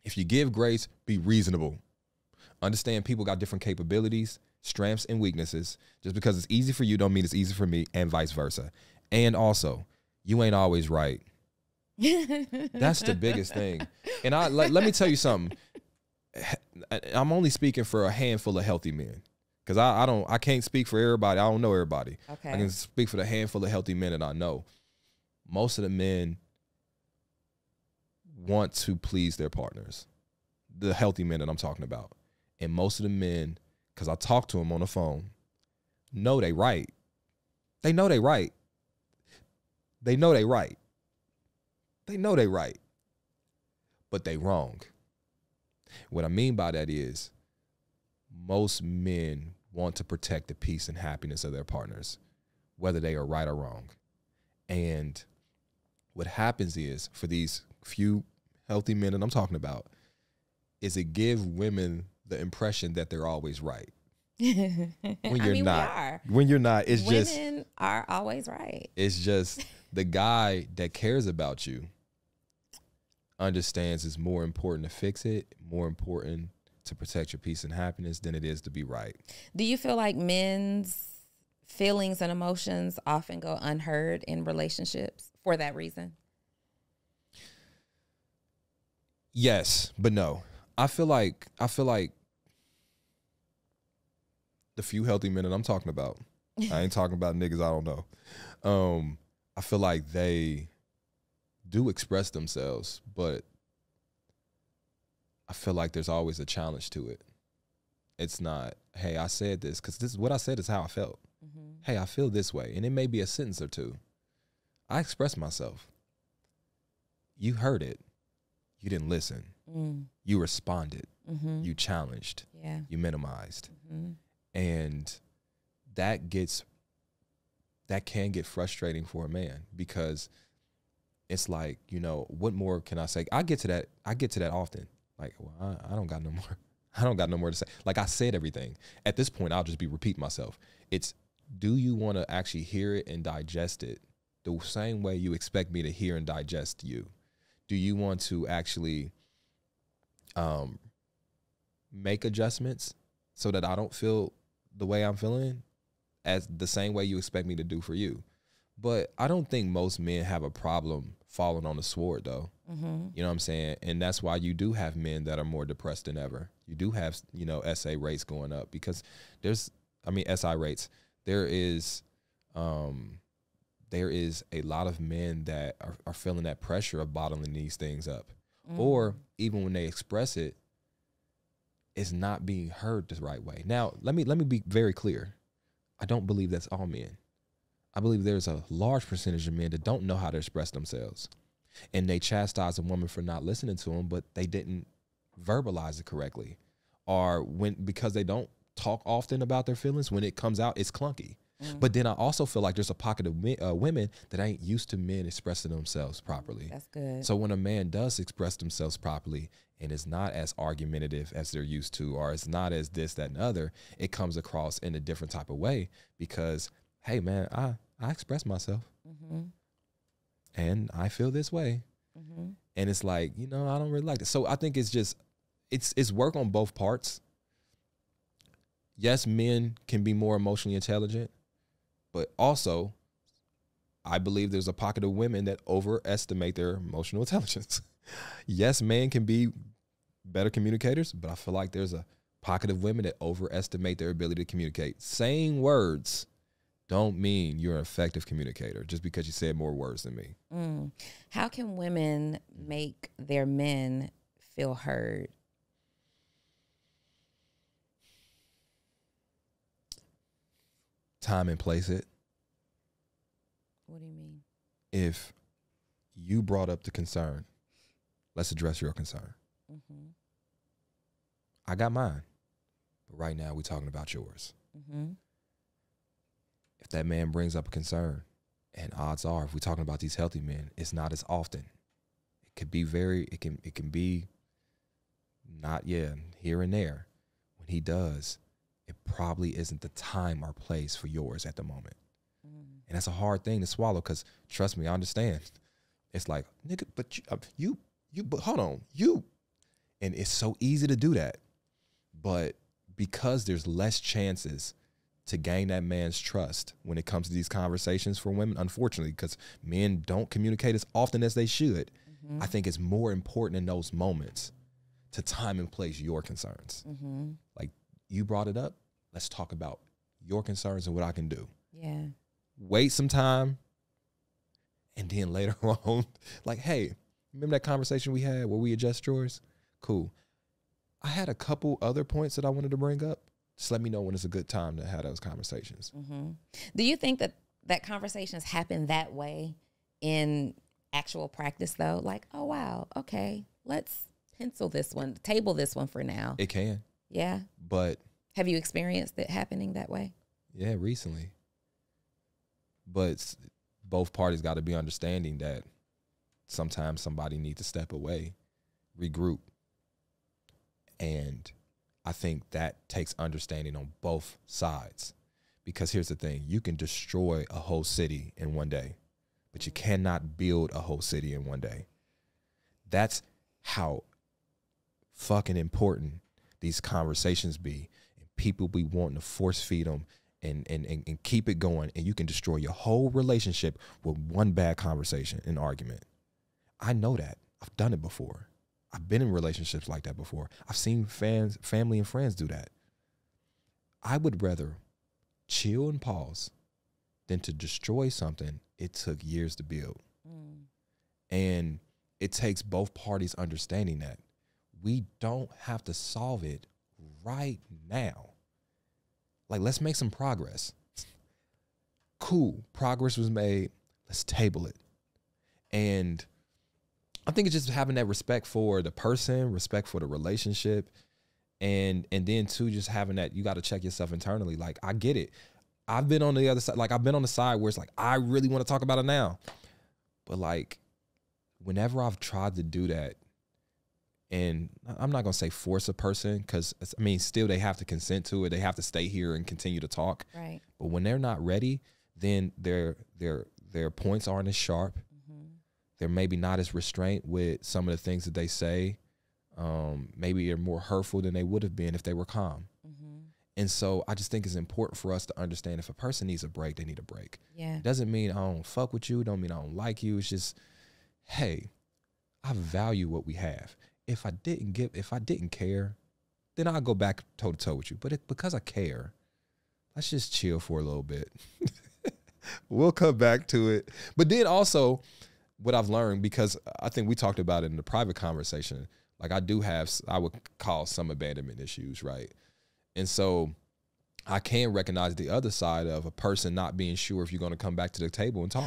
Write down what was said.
If you give grace, be reasonable. Understand people got different capabilities, strengths, and weaknesses. Just because it's easy for you don't mean it's easy for me, and vice versa. And also, you ain't always right. That's the biggest thing. And let me tell you something. I'm only speaking for a handful of healthy men. Because I can't speak for everybody. I don't know everybody. Okay. I can speak for the handful of healthy men that I know. Most of the men want to please their partners. The healthy men that I'm talking about. And most of the men, because I talk to them on the phone, know they right. They know they right. They know they right. They know they right. But they wrong. What I mean by that is most men want to protect the peace and happiness of their partners, whether they are right or wrong. And what happens is, for these few healthy men that I'm talking about, is it give women the impression that they're always right. When you're not. We are. When you're not, it's Women just. Women are always right. It's just the guy that cares about you understands it's more important to fix it, more important to protect your peace and happiness than it is to be right. Do you feel like men's feelings and emotions often go unheard in relationships for that reason? Yes, but no. I feel like the few healthy men that I'm talking about, I ain't talking about niggas I don't know. I feel like they do express themselves, but I feel like there's always a challenge to it. It's not, hey, I said this, because this is what I said is how I felt. Mm-hmm. Hey, I feel this way. And it may be a sentence or two. I expressed myself. You heard it. You didn't listen. Mm. You responded. Mm-hmm. You challenged. Yeah. You minimized. Mm-hmm. And that can get frustrating for a man, because it's like, you know, what more can I say? I get to that often. Like, well, I don't got no more. I don't got no more to say. Like, I said everything. At this point, I'll just be repeating myself. It's, do you want to actually hear it and digest it the same way you expect me to hear and digest you? Do you want to actually make adjustments so that I don't feel the way I'm feeling as the same way you expect me to do for you? But I don't think most men have a problem falling on the sword, though. Mm-hmm. You know what I'm saying? And that's why you do have men that are more depressed than ever. You do have, you know, SA rates going up, because SI rates. There is a lot of men that are feeling that pressure of bottling these things up. Mm. Or even when they express it, it's not being heard the right way. Now, let me be very clear. I don't believe that's all men. I believe there's a large percentage of men that don't know how to express themselves. And they chastise a woman for not listening to them, but they didn't verbalize it correctly. Or because they don't talk often about their feelings, when it comes out, it's clunky. Mm. But then I also feel like there's a pocket of women that ain't used to men expressing themselves properly. That's good. So when a man does express themselves properly and is not as argumentative as they're used to, or it's not as this, that, and other, it comes across in a different type of way, because, hey, man, I express myself. Mm-hmm. And I feel this way. Mm-hmm. And it's like, you know, I don't really like it. So I think it's just, it's work on both parts. Yes, men can be more emotionally intelligent, but also I believe there's a pocket of women that overestimate their emotional intelligence. Yes, men can be better communicators, but I feel like there's a pocket of women that overestimate their ability to communicate. Saying words don't mean you're an effective communicator just because you said more words than me. Mm. How can women make their men feel heard? Time and place it. What do you mean? If you brought up the concern, let's address your concern. Mm-hmm. I got mine, but right now we're talking about yours. Mm-hmm. If that man brings up a concern, and odds are, if we're talking about these healthy men, it's not as often. It could be it can be not, here and there. When he does, it probably isn't the time or place for yours at the moment. Mm. And that's a hard thing to swallow, because trust me, I understand. It's like, nigga, but but hold on, And it's so easy to do that. But because there's less chances to gain that man's trust when it comes to these conversations for women, unfortunately, because men don't communicate as often as they should, I think it's more important in those moments to time and place your concerns. Like, you brought it up. Let's talk about your concerns and what I can do. Yeah. Wait some time. And then later on, like, hey, remember that conversation we had where we adjust drawers? Cool. I had a couple other points that I wanted to bring up. Just let me know when it's a good time to have those conversations. Do you think that conversations happen that way in actual practice, though? Like, oh, wow, okay, let's table this one for now. It can. Yeah. But have you experienced it happening that way? Yeah, recently. But both parties got to be understanding that sometimes somebody needs to step away, regroup. And I think that takes understanding on both sides. Because here's the thing, you can destroy a whole city in one day, but you cannot build a whole city in one day. That's how fucking important these conversations be. And people be wanting to force feed them and keep it going. And you can destroy your whole relationship with one bad conversation and argument. I know that. I've done it before. I've been in relationships like that before. I've seen family and friends do that. I would rather chill and pause than to destroy something it took years to build. And it takes both parties understanding that we don't have to solve it right now. Like, let's make some progress. Cool, progress was made. Let's table it. And I think it's just having that respect for the person, respect for the relationship, and then too, just having that, you got to check yourself internally. Like, I get it. I've been on the other side. Like, I've been on the side where it's like, I really want to talk about it now. But like, whenever I've tried to do that, and I'm not going to say force a person, because I mean, still they have to consent to it. They have to stay here and continue to talk. Right. But when they're not ready, then their points aren't as sharp. They're maybe not as restrained with some of the things that they say. Maybe they're more hurtful than they would have been if they were calm. And so I just think it's important for us to understand if a person needs a break, they need a break. Yeah. It doesn't mean I don't fuck with you. Don't mean I don't like you. It's just, hey, I value what we have. If I didn't care, then I'll go back toe to toe with you. But because I care, let's just chill for a little bit. We'll come back to it. But then also, what I've learned, because I think we talked about it in the private conversation, like I would call some abandonment issues, right? And so I can recognize the other side of a person not being sure if you're going to come back to the table and talk.